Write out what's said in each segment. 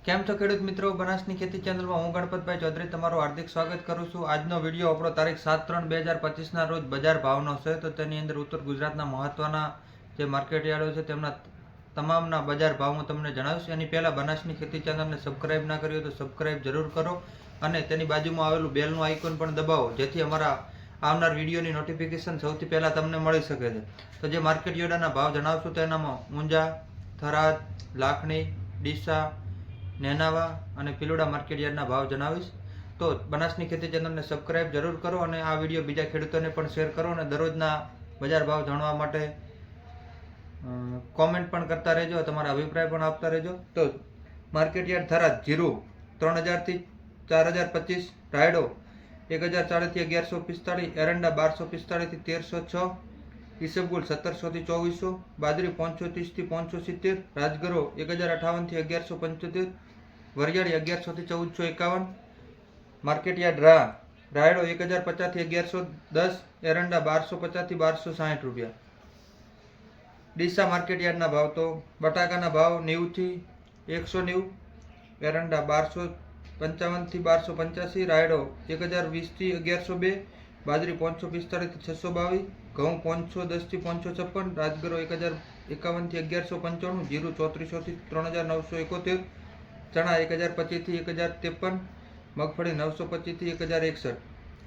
કેમ છો ખેડૂત મિત્રો? બનાસની ખેતી ચેનલમાં હું ગણપતભાઈ ચૌધરી તમારું હાર્દિક સ્વાગત કરું છું। આજનો વિડીયો આપણો તારીખ 7/3/2025ના રોજ બજાર ભાવનો છે। તો તેની અંદર ઉત્તર ગુજરાતના મહત્વના જે માર્કેટયાર્ડો છે તેમના તમામના બજાર ભાવ હું તમને જણાવીશ। એની પહેલાં બનાસની ખેતી ચેનલને સબસ્ક્રાઇબ ના કરી હોય તો સબસ્ક્રાઇબ જરૂર કરો અને તેની બાજુમાં આવેલું બેલનું આઇકોન પણ દબાવો, જેથી અમારા આવનાર વિડીયોની નોટિફિકેશન સૌથી પહેલાં તમને મળી શકે છે। તો જે માર્કેટયાર્ડના ભાવ જણાવશું તેનામાં ઊંઝા, થરાદ, લાખણી, ડીસા, નેનાવા અને પિલોડા માર્કેટયાર્ડના ભાવ જણાવીશ। તો બનાસની ખેતી ચેનલને સબસ્ક્રાઇબ જરૂર કરો અને આ વિડીયો બીજા ખેડૂતોને પણ શેર કરો અને દરરોજના બજાર ભાવ જાણવા માટે કોમેન્ટ પણ કરતા રહેજો, તમારા અભિપ્રાય પણ આપતા રહેજો। તો માર્કેટયાર્ડ થરાદ જીરું 3000 થી 4025, રાયડો 1040 થી 1145, એરંડા 1245 થી 1306, ઈસબગુલ 1700 થી 2400, બાજરી 530 થી 570, રાજગરો 1058 થી 1175, વરિયાળી 1100 થી 1451, માર્કેટયાર્ડ રાયડો 1050 થી 1110, એરંડા 1250 થી 1260 રૂપિયા। ડીસા માર્કેટયાર્ડના ભાવ તો બટાકાના ભાવ 90 થી 190, એરંડા 1255 થી 1285, રાયડો 1020 થી 1102, બાજરી 545 થી 622, ઘઉં 510 થી 556, રાજગરો 1051 થી 1195, જીરું 3400 થી 3971, ચણા 1025 થી 1053, મગફળી 925 થી 1061।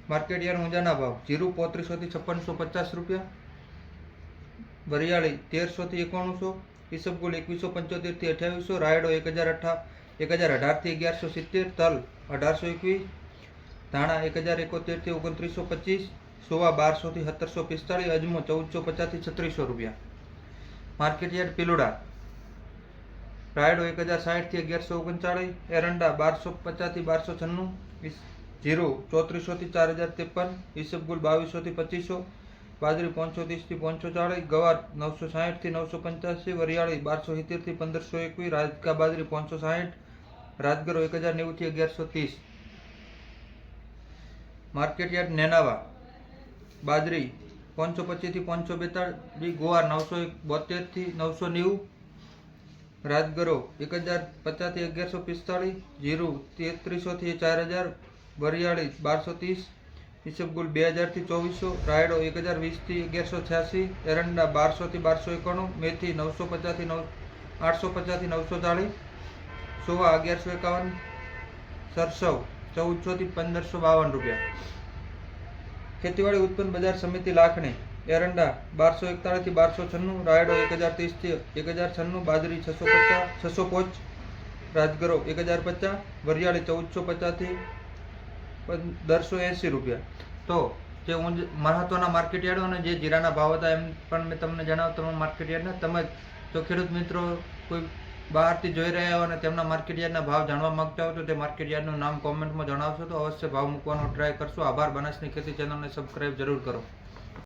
માર્કેટયાર્ડ ઊંઝાના ભાવ જીરું 3500 થી 5650 રૂપિયા, વરિયાળી 1300 થી 9100, ઈસબગુલ 2175 થી 2800, રાયડો 1018 થી 1170, તલ 1821, ધાણા 1071 થી 2925, સોવા 1200 થી 1745, અજમો 1450 થી 3600 રૂપિયા। માર્કેટયાર્ડ પિલોડા રાયડો 1060 થી 1139, એરંડા 1250 થી 1296, જીરું 3400 થી 4053, ઈસબગુલ 2200 થી 2500, બાજરી 530 થી 540, ગવાર 960 થી 985, વરિયાળી 1270 થી 1521, રાજકા બાજરી 560, રાજગરો 1090 થી 1130। માર્કેટયાર્ડ નેનાવા બાજરી 525 થી 542, ગોવાર 972 થી 990, રાજગરો 1050 થી 1145, જીરું 3300 થી 4000, વરિયાળી 1230, ઈસબગુલ 2000 થી 2400, રાયડો 1020 થી 1186, એરંડા 1200 થી 1291, મેથી 950 થી 850 થી 940, સોવા 1151, સરસવ 1400 થી 1552 રૂપિયા। ખેતીવાડી ઉત્પન્ન બજાર સમિતિ લાખણી એરંડા 1241 થી 1296, રાયડો 1030 થી 1096, બાજરી 605, રાજગરો 1050, વરિયાળી 1450 થી 1580 રૂપિયા। તો જે મહત્વના માર્કેટયાર્ડો અને જે જીરાના ભાવ હતા એમ પણ મેં તમને જણાવ્યું તમામ માર્કેટયાર્ડના। તમે જો ખેડૂત મિત્રો કોઈ બહારથી જોઈ રહ્યા હો અને તેમના માર્કેટયાર્ડના ભાવ જાણવા માંગતા હો તો તે માર્કેટયાર્ડનું નામ કોમેન્ટમાં જણાવશો તો અવશ્ય ભાવ મૂકવાનો ટ્રાય કરશો। આભાર। બનાસની ખેતી ચેનલને સબસ્ક્રાઇબ જરૂર કરો।